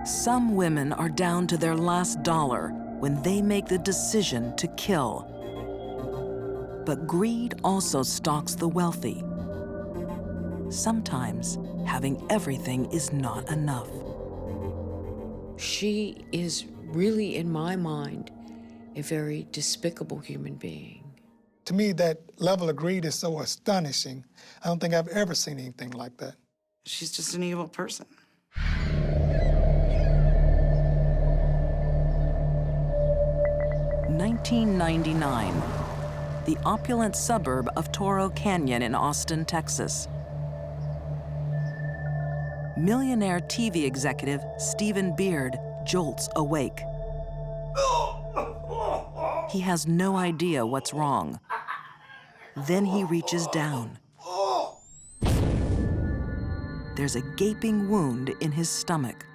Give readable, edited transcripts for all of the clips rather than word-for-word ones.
Some women are down to their last dollar when they make the decision to kill. But greed also stalks the wealthy. Sometimes having everything is not enough. She is really, in my mind, a very despicable human being. To me, that level of greed is so astonishing. I don't think I've ever seen anything like that. She's just an evil person. (1999), the opulent suburb of Toro Canyon in Austin, Texas. Millionaire TV executive Stephen Beard jolts awake. He has no idea what's wrong. Then he reaches down. There's a gaping wound in his stomach.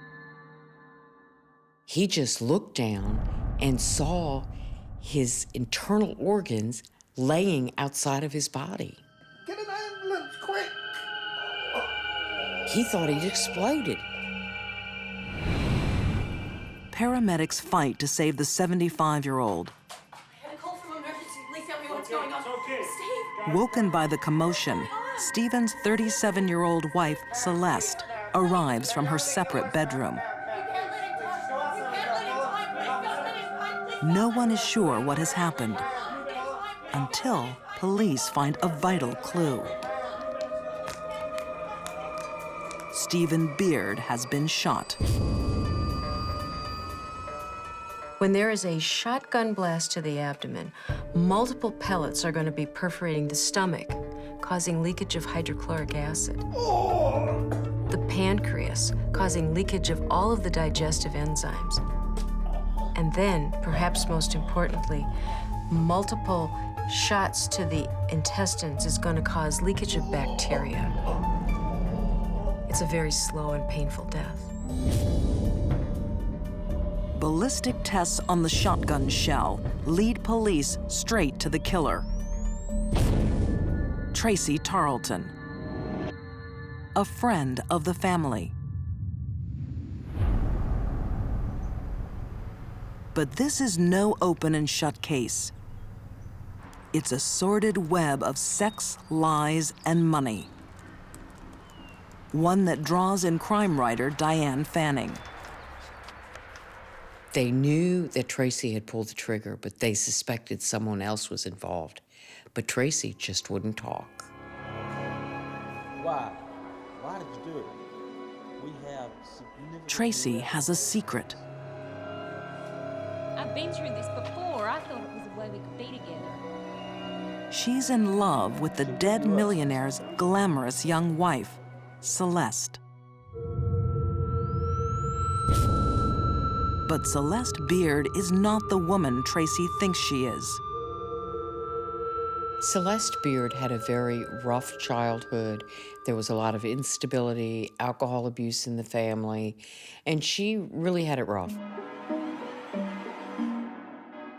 He just looked down and saw his internal organs laying outside of his body. Get an ambulance, quick! He thought he'd exploded. Paramedics fight to save the 75-year-old. I had a call from emergency. Please tell me what's going on. Steve! Woken by the commotion, Stephen's 37-year-old wife, Celeste, arrives from her separate bedroom. No one is sure what has happened until police find a vital clue. Stephen Beard has been shot. When there is a shotgun blast to the abdomen, multiple pellets are going to be perforating the stomach, causing leakage of hydrochloric acid. The pancreas, causing leakage of all of the digestive enzymes. And then, perhaps most importantly, multiple shots to the intestines is going to cause leakage of bacteria. It's a very slow and painful death. Ballistic tests on the shotgun shell lead police straight to the killer. Tracy Tarleton, a friend of the family. But this is no open and shut case. It's a sordid web of sex, lies, and money. One that draws in crime writer Diane Fanning. They knew that Tracy had pulled the trigger, but they suspected someone else was involved. But Tracy just wouldn't talk. Why? Why did you do it? We have significant... Tracy has a secret. I've been through this before. I thought it was a way we could be together. She's in love with the dead millionaire's glamorous young wife, Celeste. But Celeste Beard is not the woman Tracy thinks she is. Celeste Beard had a very rough childhood. There was a lot of instability, alcohol abuse in the family, and she really had it rough.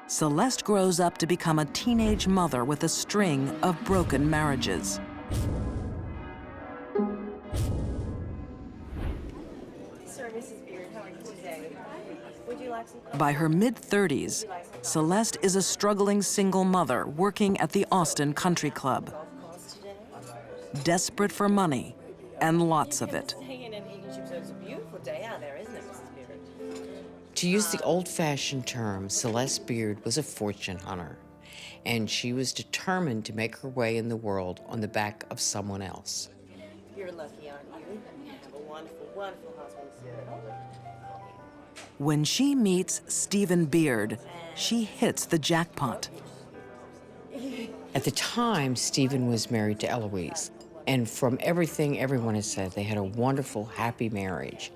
Celeste grows up to become a teenage mother with a string of broken marriages. Sir, Mrs. Beard, how are you today? Would you like some... By her mid-30s, Celeste is a struggling single mother working at the Austin Country Club. Desperate for money, and lots of it. It's a beautiful day out there, isn't it, Mrs. Beard? To use the old-fashioned term, Celeste Beard was a fortune hunter, and she was determined to make her way in the world on the back of someone else. You're lucky, aren't you? You have a wonderful, wonderful husband, sir. When she meets Stephen Beard, she hits the jackpot. At the time, Stephen was married to Eloise, and from everything everyone has said, they had a wonderful, happy marriage.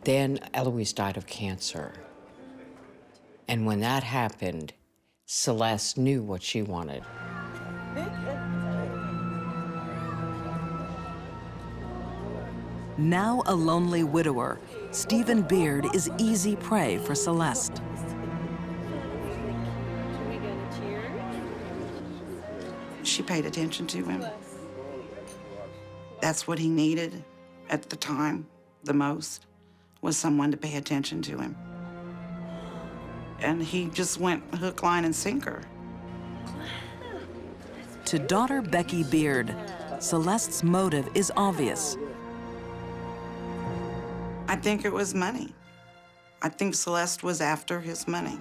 Then Eloise died of cancer. And when that happened, Celeste knew what she wanted. Now a lonely widower, Stephen Beard is easy prey for Celeste. She paid attention to him. That's what he needed at the time. the most was someone to pay attention to him. And he just went hook, line, and sinker. To daughter Becky Beard, Celeste's motive is obvious. I think it was money. I think Celeste was after his money.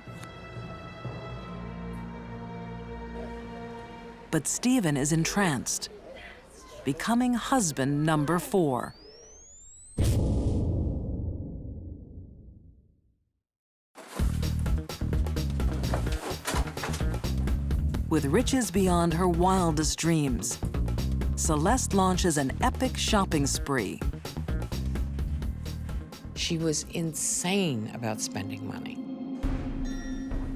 But Stephen is entranced, becoming husband number 4. With riches beyond her wildest dreams, Celeste launches an epic shopping spree. She was insane about spending money.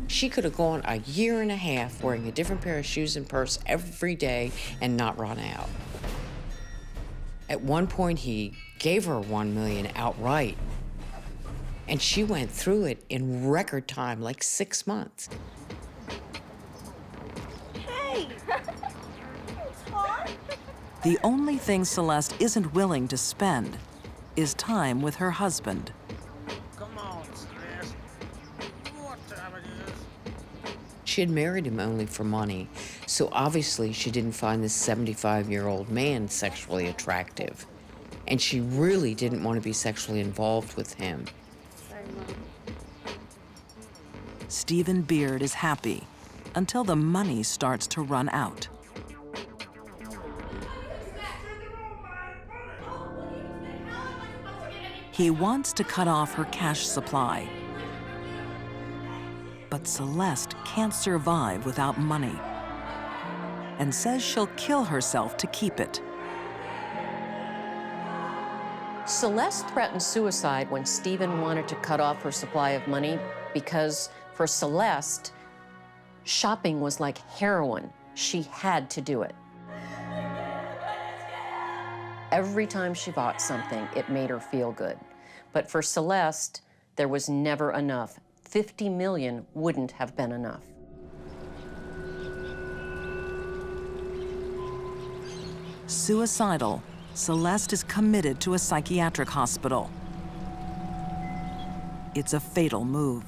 She could have gone a year and a half wearing a different pair of shoes and purse every day and not run out. At one point, he gave her $1 million outright, and she went through it in record time, like 6 months. The only thing Celeste isn't willing to spend is time with her husband. Come on, Celeste. You know what time it is. She had married him only for money, so obviously she didn't find this 75-year-old man sexually attractive. And she really didn't want to be sexually involved with him. Stephen Beard is happy until the money starts to run out. He wants to cut off her cash supply. But Celeste can't survive without money and says she'll kill herself to keep it. Celeste threatened suicide when Stephen wanted to cut off her supply of money because for Celeste, shopping was like heroin. She had to do it. Every time she bought something, it made her feel good. But for Celeste, there was never enough. 50 million wouldn't have been enough. Suicidal, Celeste is committed to a psychiatric hospital. It's a fatal move.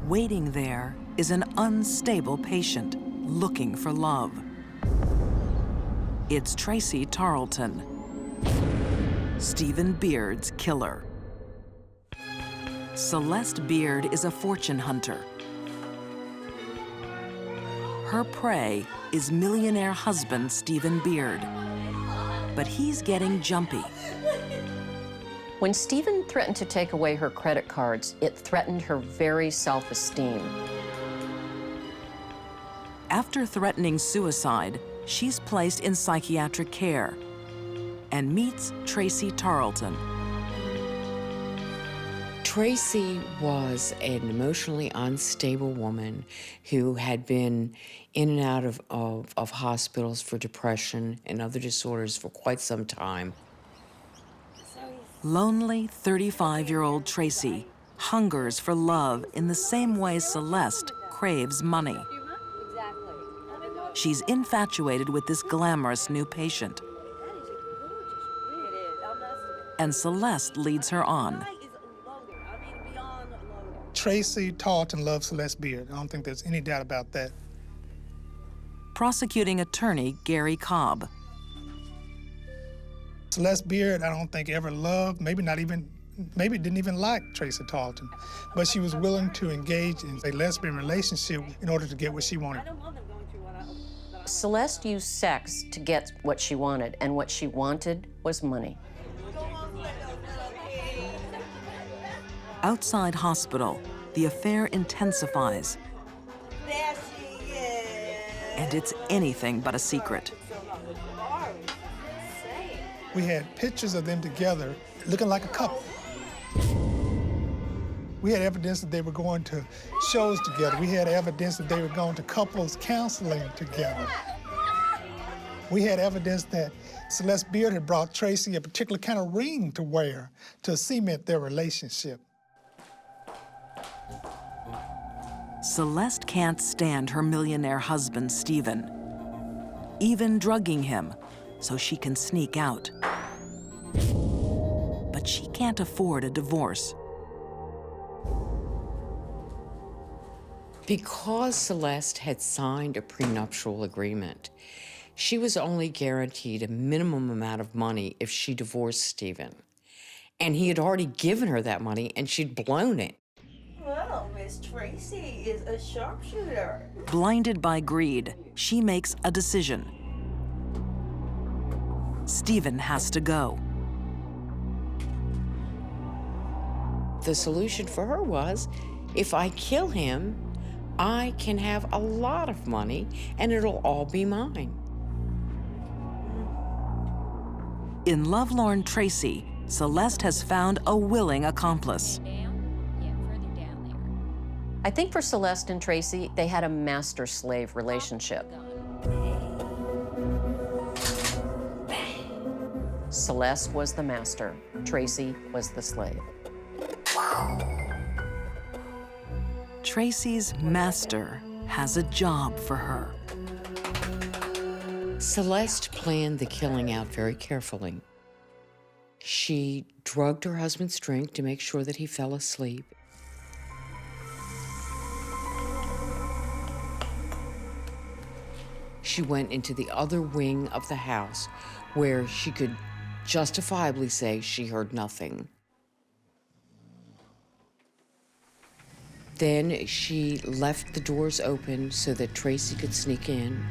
Waiting there is an unstable patient looking for love. It's Tracy Tarleton, Stephen Beard's killer. Celeste Beard is a fortune hunter. Her prey is millionaire husband Stephen Beard, but he's getting jumpy. When Stephen threatened to take away her credit cards, it threatened her very self-esteem. After threatening suicide, she's placed in psychiatric care and meets Tracy Tarleton. Tracy was an emotionally unstable woman who had been in and out of hospitals for depression and other disorders for quite some time. Lonely 35-year-old Tracy hungers for love in the same way Celeste craves money. She's infatuated with this glamorous new patient. And Celeste leads her on. Tracy Tarleton loves Celeste Beard. I don't think there's any doubt about that. Prosecuting attorney Gary Cobb. Celeste Beard, I don't think ever loved, maybe didn't even like Tracy Tarleton, but she was willing to engage in a lesbian relationship in order to get what she wanted. Celeste used sex to get what she wanted, and what she wanted was money. Outside hospital, the affair intensifies. There she is. And it's anything but a secret. We had pictures of them together looking like a couple. We had evidence that they were going to shows together. We had evidence that they were going to couples counseling together. We had evidence that Celeste Beard had brought Tracy a particular kind of ring to wear to cement their relationship. Celeste can't stand her millionaire husband, Stephen, even drugging him so she can sneak out. that she can't afford a divorce. Because Celeste had signed a prenuptial agreement, she was only guaranteed a minimum amount of money if she divorced Stephen. And he had already given her that money and she'd blown it. Well, Miss Tracy is a sharpshooter. Blinded by greed, she makes a decision. Stephen has to go. The solution for her was, if I kill him, I can have a lot of money and it'll all be mine. In Lovelorn Tracy, Celeste has found a willing accomplice. I think for Celeste and Tracy, they had a master-slave relationship. Celeste was the master, Tracy was the slave. Tracy's master has a job for her. Celeste planned the killing out very carefully. She drugged her husband's drink to make sure that he fell asleep. She went into the other wing of the house where she could justifiably say she heard nothing. Then she left the doors open so that Tracy could sneak in.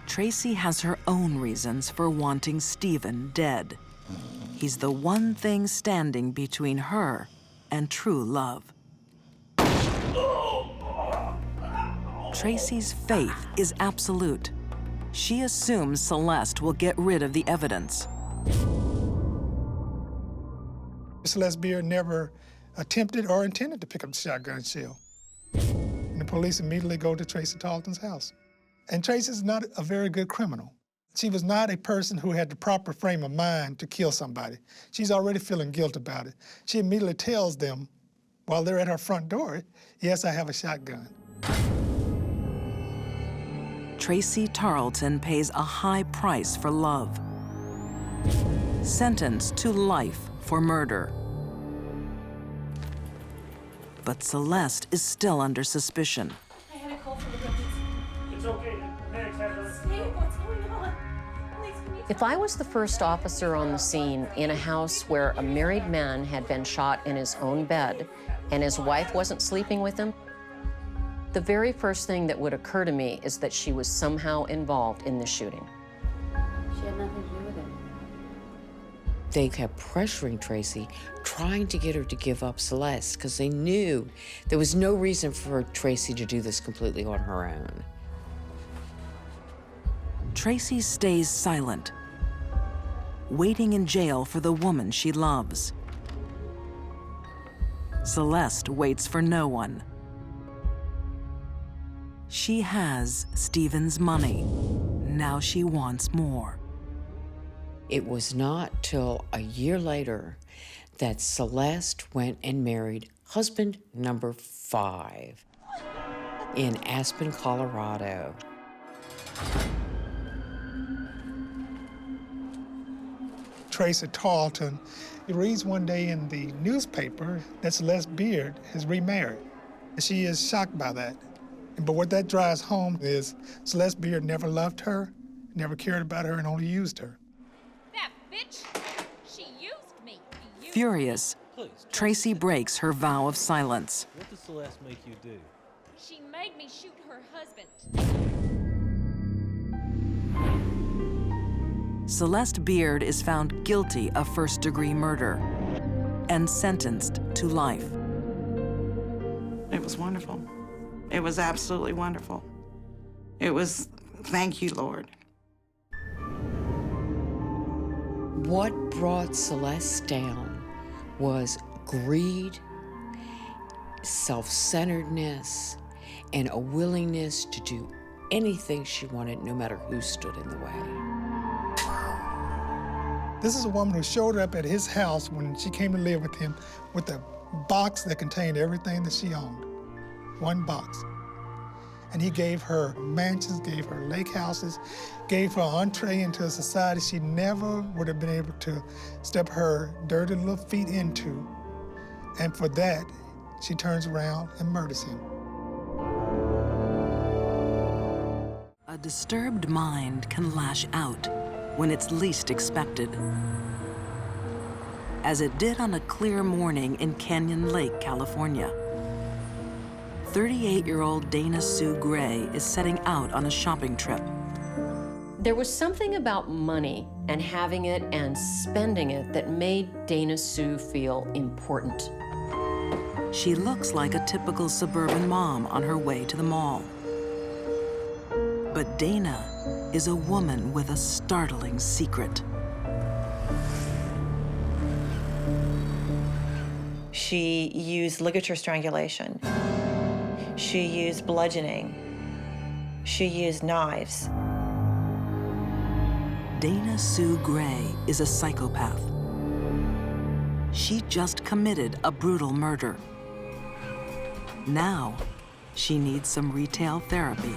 Tracy has her own reasons for wanting Stephen dead. He's the one thing standing between her and true love. Tracy's faith is absolute. She assumes Celeste will get rid of the evidence. Celeste Beard never attempted or intended to pick up the shotgun shell. And the police immediately go to Tracy Tarleton's house. And Tracy's not a very good criminal. She was not a person who had the proper frame of mind to kill somebody. She's already feeling guilt about it. She immediately tells them, while they're at her front door, yes, I have a shotgun. Tracy Tarleton pays a high price for love. Sentenced to life for murder. But Celeste is still under suspicion. I had a call from the deputies. It's okay. Next, Steve, what's going on? Please, can you If I was the first officer on the scene in a house where a married man had been shot in his own bed and his wife wasn't sleeping with him, the very first thing that would occur to me is that she was somehow involved in the shooting. She had nothing to do with it. They kept pressuring Tracy, trying to get her to give up Celeste, because they knew there was no reason for Tracy to do this completely on her own. Tracy stays silent, waiting in jail for the woman she loves. Celeste waits for no one. She has Stephen's money. Now she wants more. It was not till a year later that Celeste went and married husband number 5 in Aspen, Colorado. Tracy Tarleton reads one day in the newspaper that Celeste Beard has remarried. And she is shocked by that. But what that drives home is Celeste Beard never loved her, never cared about her, and only used her. That bitch, she used me. Furious, Tracy breaks her vow of silence. What did Celeste make you do? She made me shoot her husband. Celeste Beard is found guilty of first-degree murder and sentenced to life. It was wonderful. It was absolutely wonderful. It was, thank you, Lord. What brought Celeste down was greed, self-centeredness, and a willingness to do anything she wanted, no matter who stood in the way. This is a woman who showed up at his house when she came to live with him with a box that contained everything that she owned. One box. And he gave her mansions, gave her lake houses, gave her entree into a society she never would have been able to step her dirty little feet into. And for that, she turns around and murders him. A disturbed mind can lash out when it's least expected, as it did on a clear morning in Canyon Lake, California. 38-year-old Dana Sue Gray is setting out on a shopping trip. There was something about money and having it and spending it that made Dana Sue feel important. She looks like a typical suburban mom on her way to the mall. But Dana is a woman with a startling secret. She used ligature strangulation. She used bludgeoning. She used knives. Dana Sue Gray is a psychopath. She just committed a brutal murder. Now, she needs some retail therapy.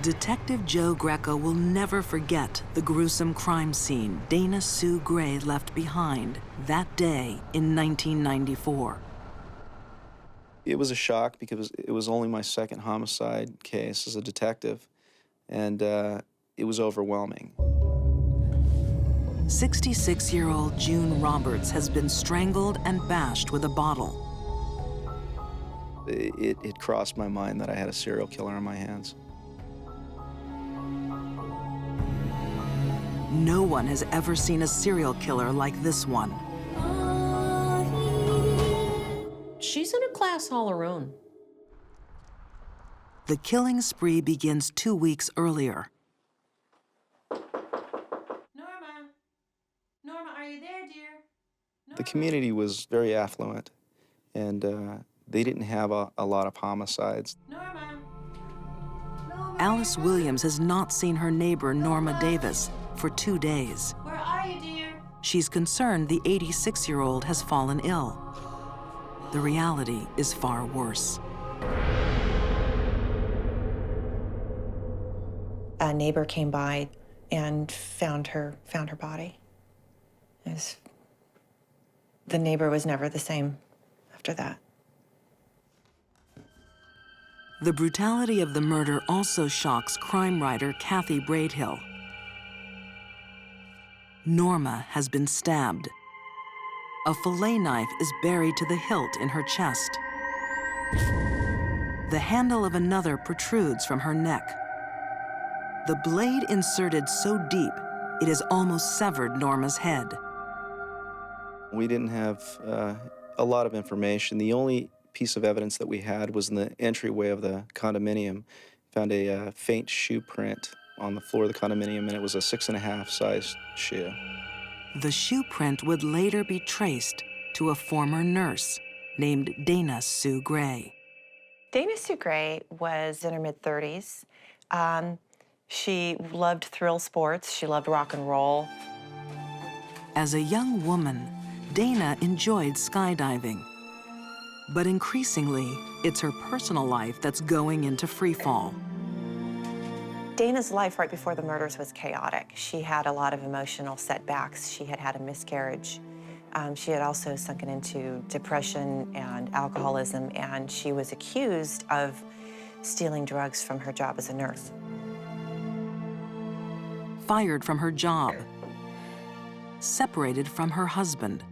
Detective Joe Greco will never forget the gruesome crime scene Dana Sue Gray left behind that day in 1994. It was a shock because it was only my second homicide case as a detective, and it was overwhelming. 66-year-old June Roberts has been strangled and bashed with a bottle. It crossed my mind that I had a serial killer on my hands. No one has ever seen a serial killer like this one. She's in a class all her own. The killing spree begins 2 weeks earlier. Norma, are you there, dear? The community was very affluent, and they didn't have a lot of homicides. Norma. Alice Williams has not seen her neighbor, Norma Davis, for 2 days. Where are you, dear? She's concerned the 86-year-old has fallen ill. The reality is far worse. A neighbor came by and found her body. The neighbor was never the same after that. The brutality of the murder also shocks crime writer Kathy Braidhill. Norma has been stabbed. A fillet knife is buried to the hilt in her chest. The handle of another protrudes from her neck. The blade inserted so deep, it has almost severed Norma's head. We didn't have a lot of information. The only piece of evidence that we had was in the entryway of the condominium. Found a faint shoe print on the floor of the condominium, and it was a 6.5 size shoe. The shoe print would later be traced to a former nurse named Dana Sue Gray. Dana Sue Gray was in her mid-30s. She loved thrill sports. She loved rock and roll. As a young woman, Dana enjoyed skydiving. But increasingly, it's her personal life that's going into free fall. Dana's life right before the murders was chaotic. She had a lot of emotional setbacks. She had had a miscarriage. She had also sunken into depression and alcoholism, and she was accused of stealing drugs from her job as a nurse. Fired from her job. Separated from her husband.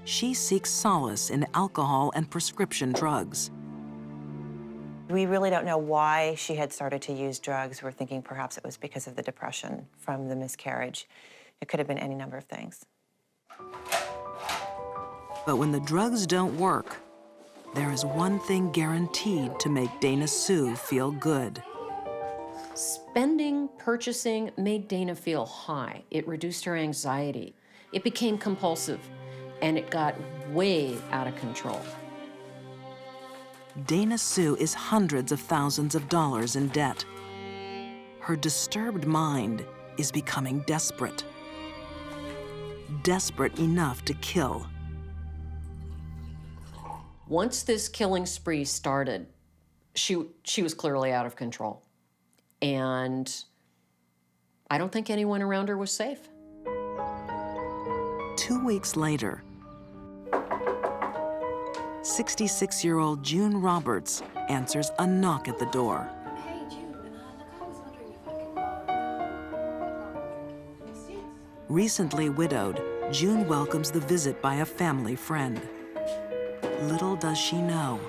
She seeks solace in alcohol and prescription drugs. We really don't know why she had started to use drugs. We're thinking perhaps it was because of the depression from the miscarriage. It could have been any number of things. But when the drugs don't work, there is one thing guaranteed to make Dana Sue feel good. Spending, purchasing made Dana feel high. It reduced her anxiety. It became compulsive, and it got way out of control. Dana Sue is hundreds of thousands of dollars in debt. Her disturbed mind is becoming desperate. desperate enough to kill. Once this killing spree started, she was clearly out of control. And I don't think anyone around her was safe. 2 weeks later, 66-year-old June Roberts answers a knock at the door. Hey, June, look, I was wondering if I could Recently widowed, June welcomes the visit by a family friend. Little does she know,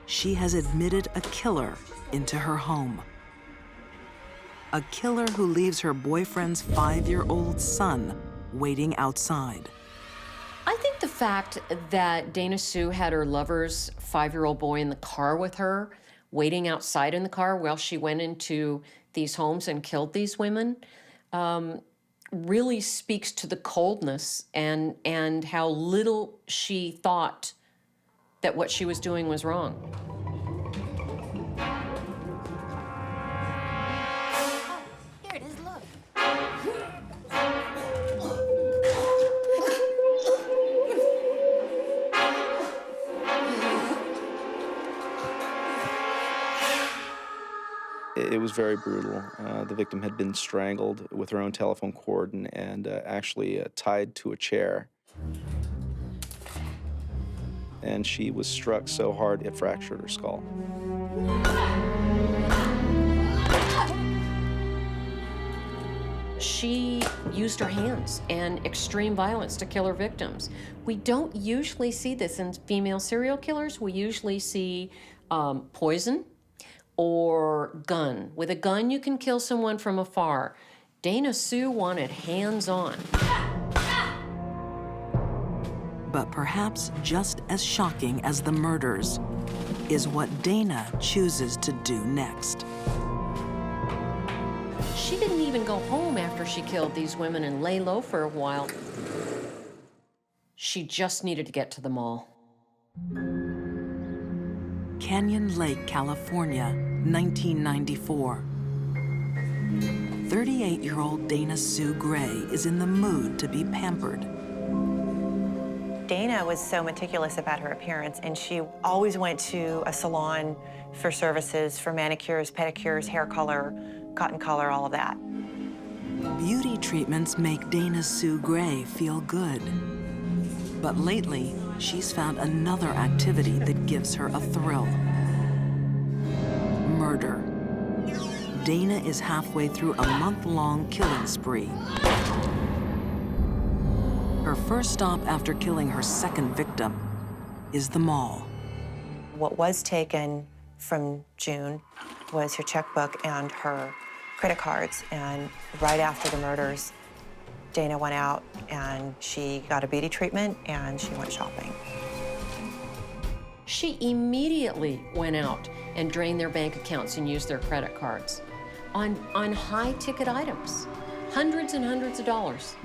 she has admitted a killer into her home. A killer who leaves her boyfriend's 5-year-old son waiting outside. I think the fact that Dana Sue had her lover's 5-year-old boy in the car with her, waiting outside in the car while she went into these homes and killed these women, really speaks to the coldness and how little she thought that what she was doing was wrong. Here it is, look. It was very brutal. The victim had been strangled with her own telephone cord and actually tied to a chair. And she was struck so hard it fractured her skull. She used her hands and extreme violence to kill her victims. We don't usually see this in female serial killers. We usually see poison or gun. With a gun, you can kill someone from afar. Dana Sue wanted hands-on. But perhaps just as shocking as the murders is what Dana chooses to do next. She didn't even go home after she killed these women and lay low for a while. She just needed to get to the mall. Canyon Lake, California, 1994. 38-year-old Dana Sue Gray is in the mood to be pampered. Dana was so meticulous about her appearance, and she always went to a salon for services, for manicures, pedicures, hair color, cotton color, all of that. Beauty treatments make Dana Sue Gray feel good. But lately, she's found another activity that gives her a thrill. Murder. Dana is halfway through a month-long killing spree. Her first stop after killing her second victim is the mall. What was taken from June was her checkbook and her credit cards, and right after the murders, Dana went out and she got a beauty treatment and she went shopping. She immediately went out and drained their bank accounts and used their credit cards on high-ticket items, hundreds and hundreds of dollars,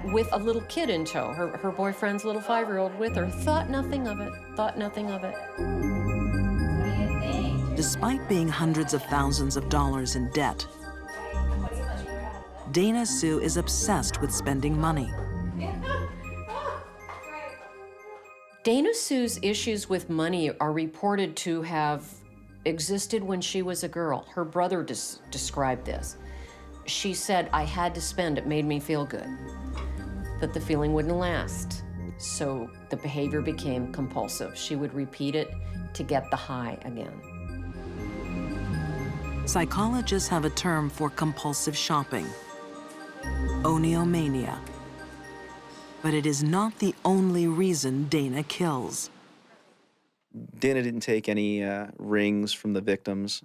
with a little kid in tow, her boyfriend's little 5-year-old with her, thought nothing of it, thought nothing of it. Despite being hundreds of thousands of dollars in debt, Dana Sue is obsessed with spending money. Dana Sue's issues with money are reported to have existed when she was a girl. Her brother described this. She said, "I had to spend, it made me feel good." But the feeling wouldn't last, so the behavior became compulsive. She would repeat it to get the high again. Psychologists have a term for compulsive shopping: oniomania. But it is not the only reason Dana kills. Dana didn't take any rings from the victims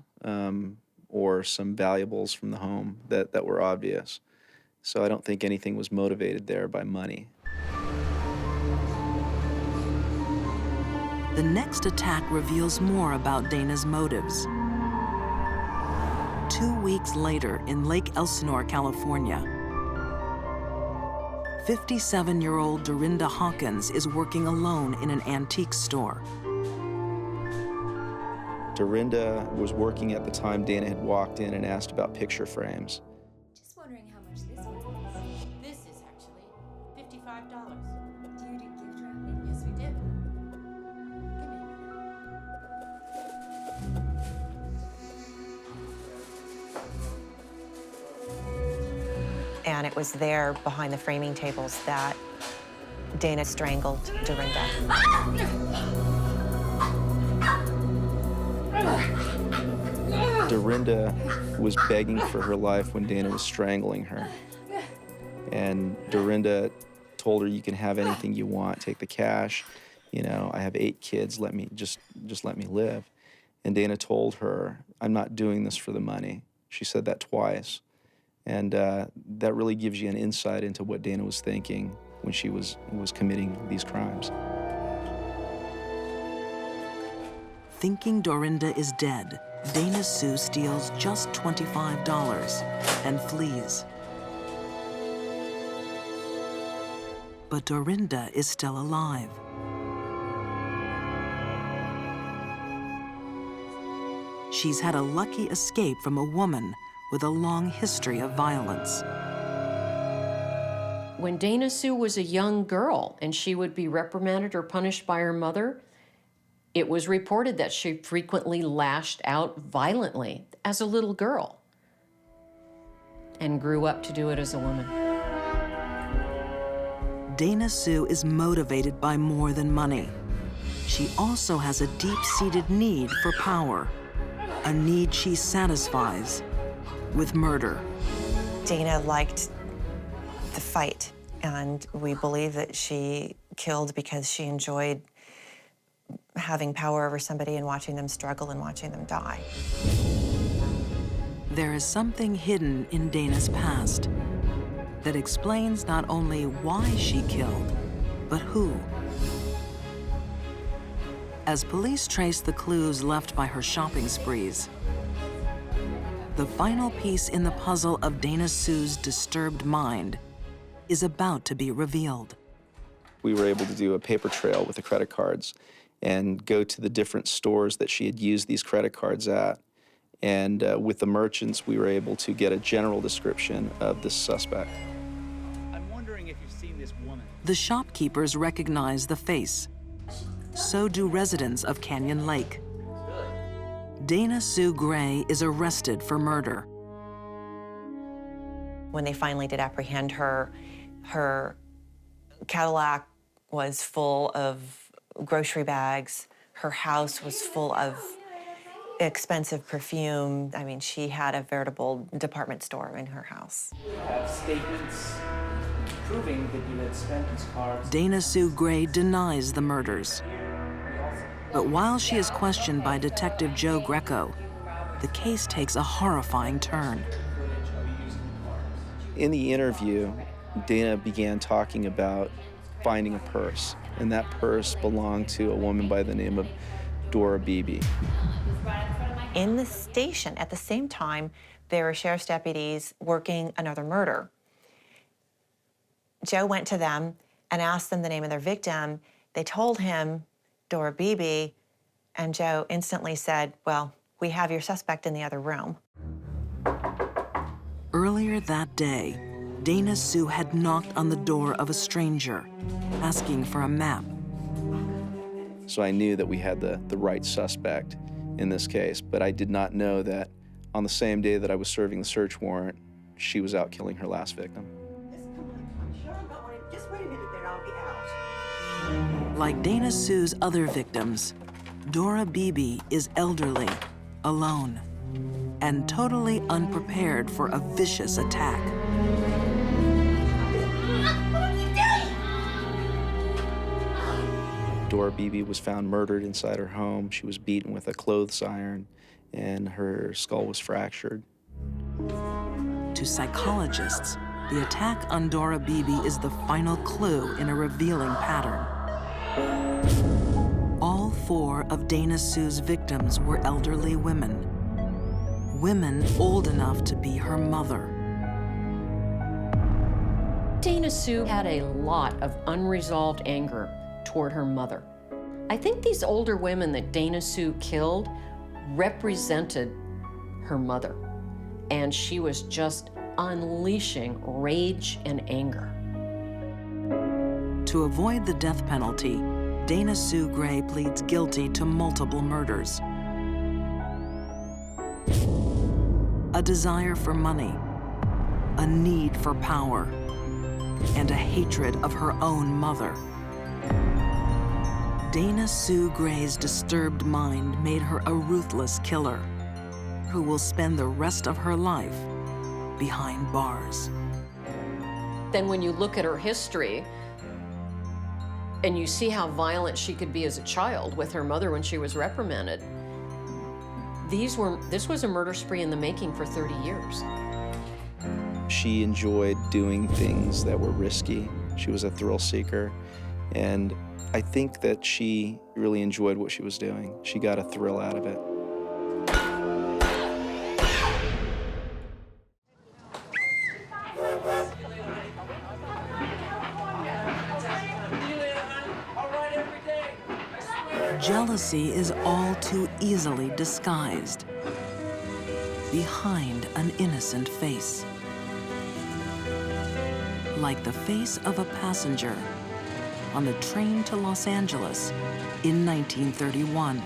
or some valuables from the home that were obvious. So I don't think anything was motivated there by money. The next attack reveals more about Dana's motives. 2 weeks later in Lake Elsinore, California, 57-year-old Dorinda Hawkins is working alone in an antique store. Dorinda was working at the time Dana had walked in and asked about picture frames. Just wondering how much this one is. This is actually $55. Do you do gift wrapping? Yes, we do. Give me a minute. And it was there behind the framing tables that Dana strangled Dorinda. Dorinda was begging for her life when Dana was strangling her. And Dorinda told her, you can have anything you want, take the cash. You know, I have 8 kids, let me, just let me live. And Dana told her, I'm not doing this for the money. She said that twice. And that really gives you an insight into what Dana was thinking when she was committing these crimes. Thinking Dorinda is dead, Dana Sue steals just $25 and flees. But Dorinda is still alive. She's had a lucky escape from a woman with a long history of violence. When Dana Sue was a young girl and she would be reprimanded or punished by her mother, it was reported that she frequently lashed out violently as a little girl and grew up to do it as a woman. Dana Sue is motivated by more than money. She also has a deep-seated need for power, a need she satisfies with murder. Dana liked the fight, and we believe that she killed because she enjoyed having power over somebody and watching them struggle and watching them die. There is something hidden in Dana's past that explains not only why she killed, but who. As police trace the clues left by her shopping sprees, the final piece in the puzzle of Dana Sue's disturbed mind is about to be revealed. We were able to do a paper trail with the credit cards and go to the different stores that she had used these credit cards at. And with the merchants, we were able to get a general description of this suspect. I'm wondering if you've seen this woman. The shopkeepers recognize the face. So do residents of Canyon Lake. Dana Sue Gray is arrested for murder. When they finally did apprehend her, her Cadillac was full of grocery bags. Her house was full of expensive perfume. I mean, she had a veritable department store in her house. We have statements proving that you had spent these cards. Dana Sue Gray denies the murders. But while she is questioned by Detective Joe Greco, the case takes a horrifying turn. In the interview, Dana began talking about finding a purse, and that purse belonged to a woman by the name of Dora Beebe. In the station, at the same time, there were sheriff's deputies working another murder. Joe went to them and asked them the name of their victim. They told him Dora Beebe, and Joe instantly said, well, we have your suspect in the other room. Earlier that day, Dana Sue had knocked on the door of a stranger, asking for a map. So I knew that we had the right suspect in this case, but I did not know that on the same day that I was serving the search warrant, she was out killing her last victim. Just wait a minute, then I'll be out. Like Dana Sue's other victims, Dora Beebe is elderly, alone, and totally unprepared for a vicious attack. What are you doing? Dora Beebe was found murdered inside her home. She was beaten with a clothes iron, and her skull was fractured. To psychologists, the attack on Dora Beebe is the final clue in a revealing pattern. All 4 of Dana Sue's victims were elderly women. Women old enough to be her mother. Dana Sue had a lot of unresolved anger toward her mother. I think these older women that Dana Sue killed represented her mother, and she was just unleashing rage and anger. To avoid the death penalty, Dana Sue Gray pleads guilty to multiple murders. A desire for money, a need for power, and a hatred of her own mother. Dana Sue Gray's disturbed mind made her a ruthless killer who will spend the rest of her life behind bars. Then when you look at her history and you see how violent she could be as a child with her mother when she was reprimanded, this was a murder spree in the making for 30 years. She enjoyed doing things that were risky. She was a thrill seeker, and I think that she really enjoyed what she was doing. She got a thrill out of it. Jealousy is all too easily disguised behind an innocent face. Like the face of a passenger on the train to Los Angeles in 1931.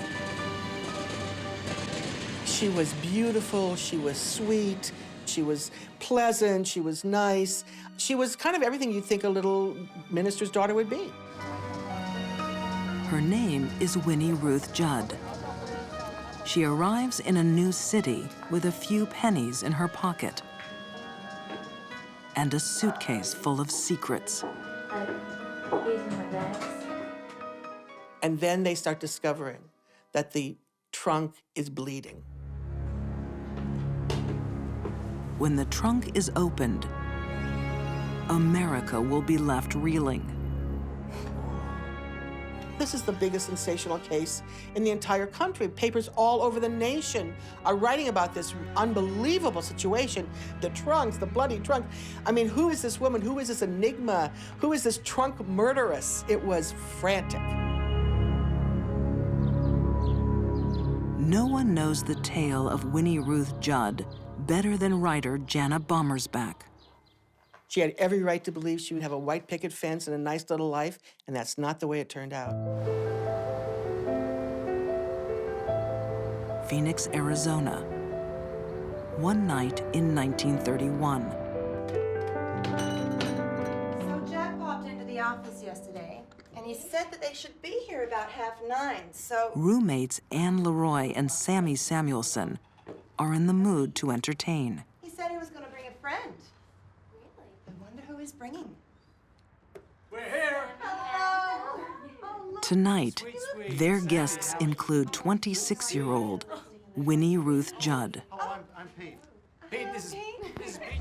She was beautiful, she was sweet, she was pleasant, she was nice. She was kind of everything you'd think a little minister's daughter would be. Her name is Winnie Ruth Judd. She arrives in a new city with a few pennies in her pocket and a suitcase full of secrets. And then they start discovering that the trunk is bleeding. When the trunk is opened, America will be left reeling. This is the biggest sensational case in the entire country. Papers all over the nation are writing about this unbelievable situation. The trunks, the bloody trunk. I mean, who is this woman? Who is this enigma? Who is this trunk murderess? It was frantic. No one knows the tale of Winnie Ruth Judd better than writer Jana Bommersback. She had every right to believe she would have a white picket fence and a nice little life, and that's not the way it turned out. Phoenix, Arizona. One night in 1931. So Jack popped into the office yesterday, and he said that they should be here about 8:30, so... Roommates Anne Leroy and Sammy Samuelson are in the mood to entertain. He said he was going to bring a friend. I wonder who he's bringing. We're here. Hello. Tonight, their guests include 26-year-old Winnie Ruth Judd. Oh, I'm Pete. Pete, this is Pete.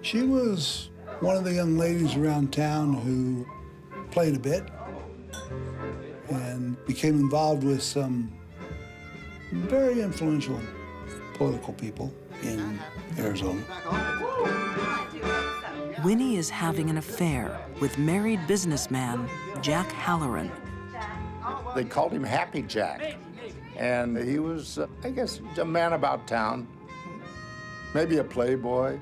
She was one of the young ladies around town who played a bit and became involved with some very influential political people in Arizona. Winnie is having an affair with married businessman Jack Halloran. They called him Happy Jack, and he was, I guess, a man about town, maybe a playboy.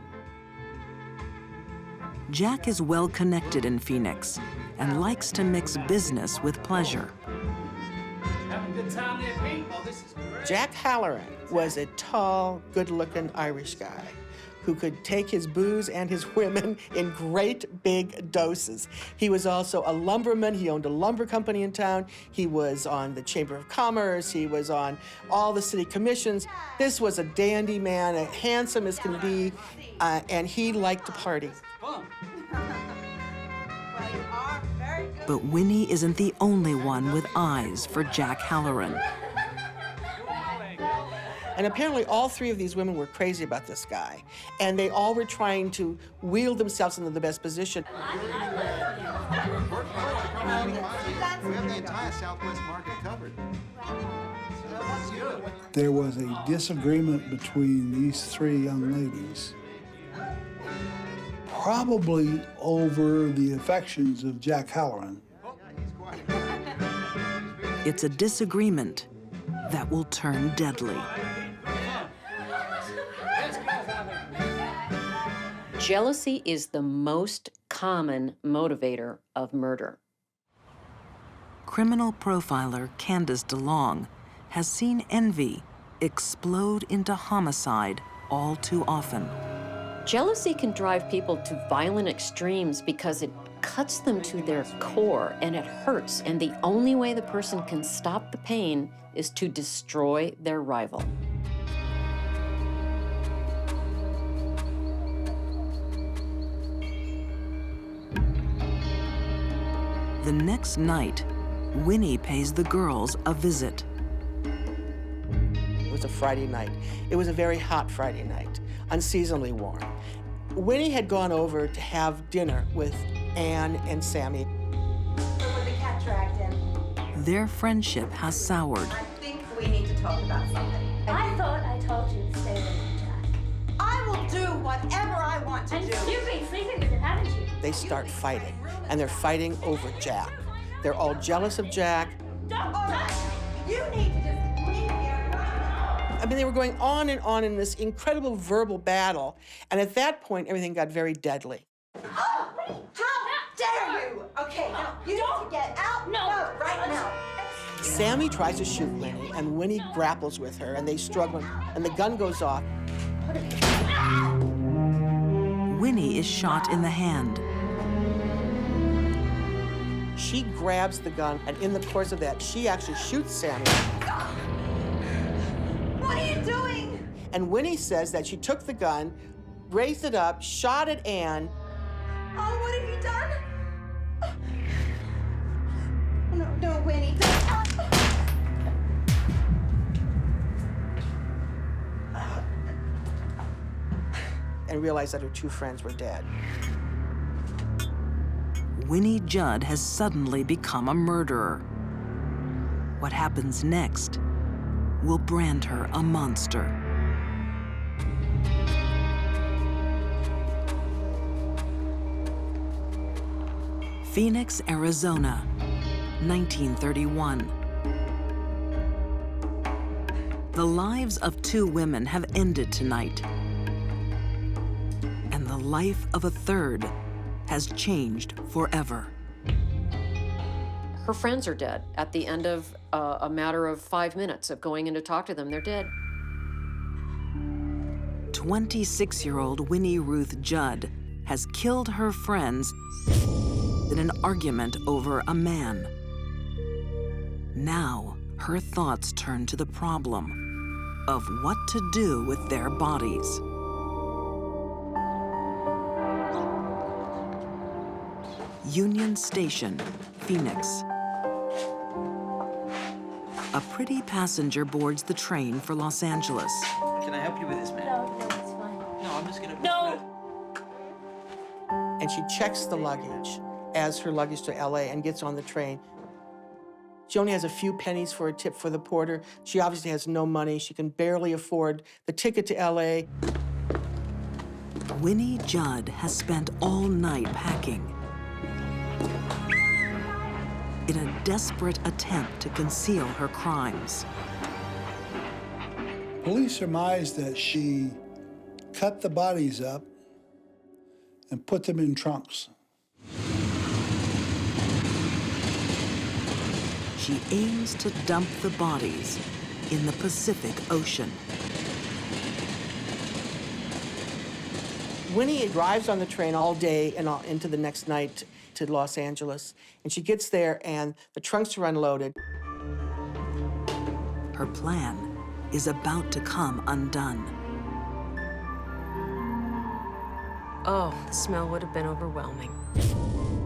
Jack is well connected in Phoenix and likes to mix business with pleasure. Having a good time there, Pete? Oh, this is great. Jack Halloran was a tall, good-looking Irish guy who could take his booze and his women in great big doses. He was also a lumberman. He owned a lumber company in town. He was on the Chamber of Commerce. He was on all the city commissions. This was a dandy man, as handsome as can be, and he liked to party. But Winnie isn't the only one with eyes for Jack Halloran. And apparently all three of these women were crazy about this guy, and they all were trying to wheel themselves into the best position. We have the entire Southwest market covered. There was a disagreement between these three young ladies, probably over the affections of Jack Halloran. It's a disagreement that will turn deadly. Jealousy is the most common motivator of murder. Criminal profiler Candice DeLong has seen envy explode into homicide all too often. Jealousy can drive people to violent extremes because it cuts them to their core and it hurts, and the only way the person can stop the pain is to destroy their rival. The next night, Winnie pays the girls a visit. It was a Friday night. It was a very hot Friday night, unseasonably warm. Winnie had gone over to have dinner with Ann and Sammy. Where was the cat dragged in? Their friendship has soured. I think we need to talk about something. I thought I told you to stay away from Jack. I will do whatever I want to And do. you've been sleeping with him, haven't you? They start fighting, and they're fighting over Jack. They're all jealous of Jack. All right, you need to just leave here right now. I mean, they were going on and on in this incredible verbal battle, and at that point, everything got very deadly. How dare you? Okay, now you need to get out. No, right now. Sammy tries to shoot Winnie, and Winnie grapples with her, and they struggle, and the gun goes off. Winnie is shot in the hand. She grabs the gun, and in the course of that, she actually shoots Sammy. What are you doing? And Winnie says that she took the gun, raised it up, shot at Ann. Oh, what have you done? No, Winnie. And realized that her two friends were dead. Winnie Judd has suddenly become a murderer. What happens next will brand her a monster. Phoenix, Arizona, 1931. The lives of two women have ended tonight, and the life of a third has changed forever. Her friends are dead. At the end of a matter of 5 minutes of going in to talk to them, they're dead. 26-year-old Winnie Ruth Judd has killed her friends in an argument over a man. Now, her thoughts turn to the problem of what to do with their bodies. Union Station, Phoenix. A pretty passenger boards the train for Los Angeles. Can I help you with this, man? No, it's fine. No, I'm just gonna. No! And she checks the luggage, adds her luggage to LA, and gets on the train. She only has a few pennies for a tip for the porter. She obviously has no money. She can barely afford the ticket to LA. Winnie Judd has spent all night packing in a desperate attempt to conceal her crimes. Police surmise that she cut the bodies up and put them in trunks. She aims to dump the bodies in the Pacific Ocean. Winnie drives on the train all day and into the next night to Los Angeles. And she gets there, and the trunks are unloaded. Her plan is about to come undone. Oh, the smell would have been overwhelming.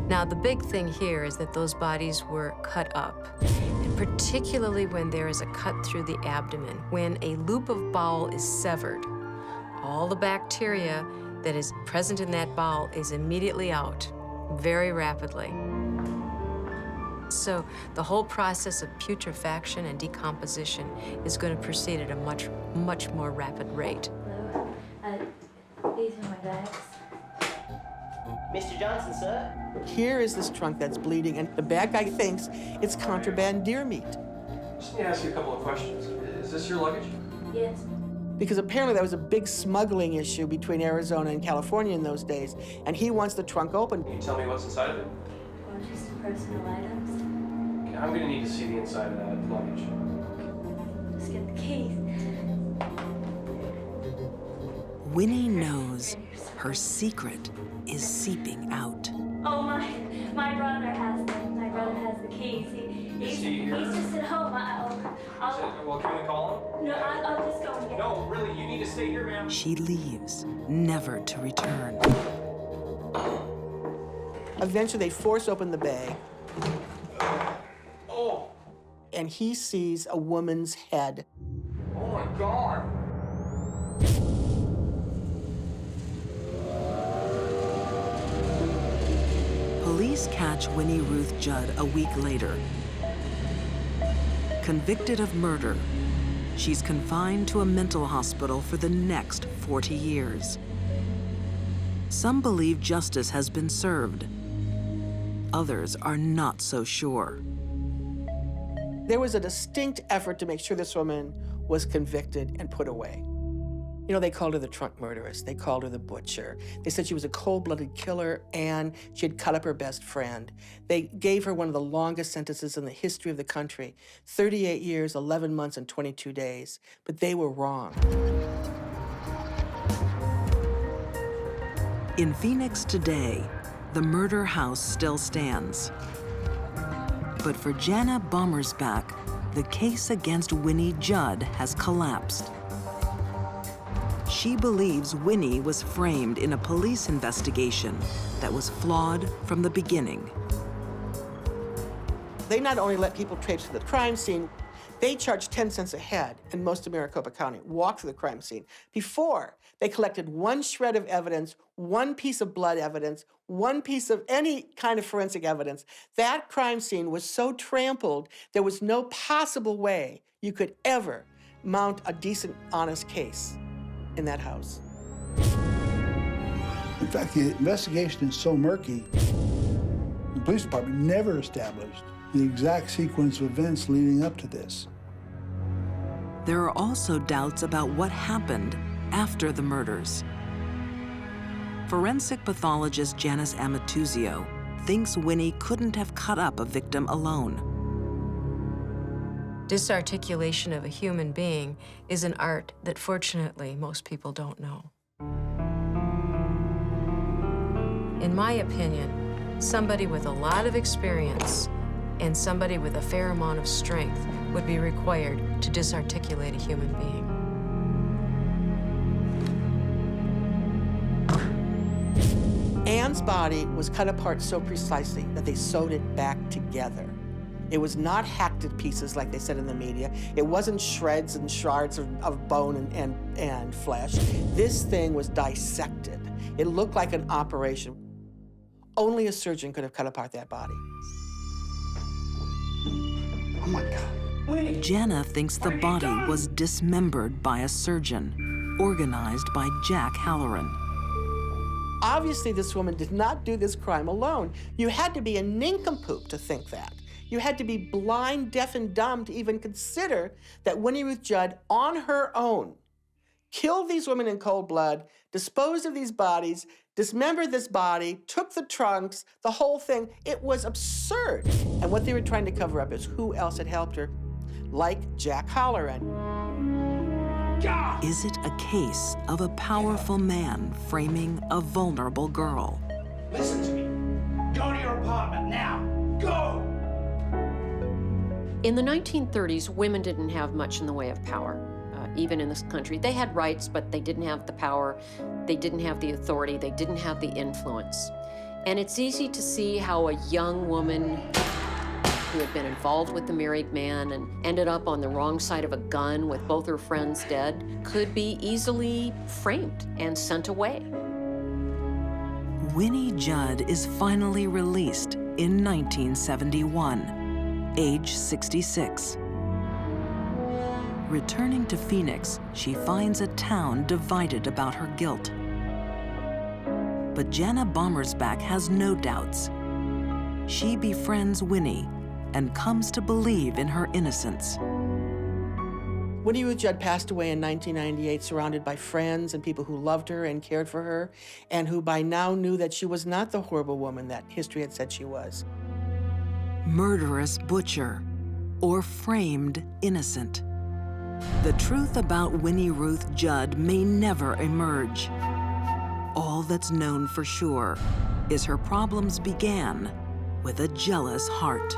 Now, the big thing here is that those bodies were cut up, and particularly when there is a cut through the abdomen. When a loop of bowel is severed, all the bacteria that is present in that bowel is immediately out, very rapidly. So the whole process of putrefaction and decomposition is going to proceed at a much, much more rapid rate. These are my bags. Mr. Johnson, sir. Here is this trunk that's bleeding, and the bad guy thinks it's contraband deer meat. Just need to ask you a couple of questions. Is this your luggage? Yes. because apparently there was a big smuggling issue between Arizona and California in those days, and he wants the trunk open. Can you tell me what's inside of it? Well, just the personal items. Okay, I'm gonna need to see the inside of that luggage. Just get the keys. Winnie knows her secret is seeping out. Oh, my brother has them. My brother has the keys. He's just at home. Well, can we call him? No, I'll just go and get No, really, you need to stay here, ma'am. She leaves, never to return. Eventually, they force open the bag, Oh, and he sees a woman's head. oh my God. Police catch Winnie Ruth Judd a week later. Convicted of murder, she's confined to a mental hospital for the next 40 years. Some believe justice has been served. Others are not so sure. There was a distinct effort to make sure this woman was convicted and put away. You know, they called her the trunk murderess. They called her the butcher. They said she was a cold-blooded killer and she had cut up her best friend. They gave her one of the longest sentences in the history of the country, 38 years, 11 months, and 22 days. But they were wrong. In Phoenix today, the murder house still stands. But for Jana Bommersbach, the case against Winnie Judd has collapsed. She believes Winnie was framed in a police investigation that was flawed from the beginning. They not only let people traipse to the crime scene, they charged 10 cents a head in most of Maricopa County, walk through the crime scene. Before, they collected one shred of evidence, one piece of blood evidence, one piece of any kind of forensic evidence. That crime scene was so trampled, there was no possible way you could ever mount a decent, honest case in that house. In fact, the investigation is so murky, the police department never established the exact sequence of events leading up to this. There are also doubts about what happened after the murders. Forensic pathologist Janis Amatuzio thinks Winnie couldn't have cut up a victim alone. Disarticulation of a human being is an art that, fortunately, most people don't know. In my opinion, somebody with a lot of experience and somebody with a fair amount of strength would be required to disarticulate a human being. Ann's body was cut apart so precisely that they sewed it back together. It was not hacked to pieces like they said in the media. It wasn't shreds and shards of bone and flesh. This thing was dissected. It looked like an operation. Only a surgeon could have cut apart that body. Oh my God. Jana thinks the body was dismembered by a surgeon, organized by Jack Halloran. Obviously, this woman did not do this crime alone. You had to be a nincompoop to think that. You had to be blind, deaf, and dumb to even consider that Winnie Ruth Judd, on her own, killed these women in cold blood, disposed of these bodies, dismembered this body, took the trunks, the whole thing. It was absurd. And what they were trying to cover up is who else had helped her, like Jack Halloran. Is it a case of a powerful man framing a vulnerable girl? Listen to me. Go to your apartment now. Go! In the 1930s, women didn't have much in the way of power, even in this country. They had rights, but they didn't have the power, they didn't have the authority, they didn't have the influence. And it's easy to see how a young woman who had been involved with the married man and ended up on the wrong side of a gun with both her friends dead could be easily framed and sent away. Winnie Judd is finally released in 1971. Age 66. Returning to Phoenix, she finds a town divided about her guilt. But Jana Bommersbach has no doubts. She befriends Winnie and comes to believe in her innocence. Winnie Ruth Judd passed away in 1998, surrounded by friends and people who loved her and cared for her, and who by now knew that she was not the horrible woman that history had said she was. Murderous butcher, or framed innocent. The truth about Winnie Ruth Judd may never emerge. All that's known for sure is her problems began with a jealous heart.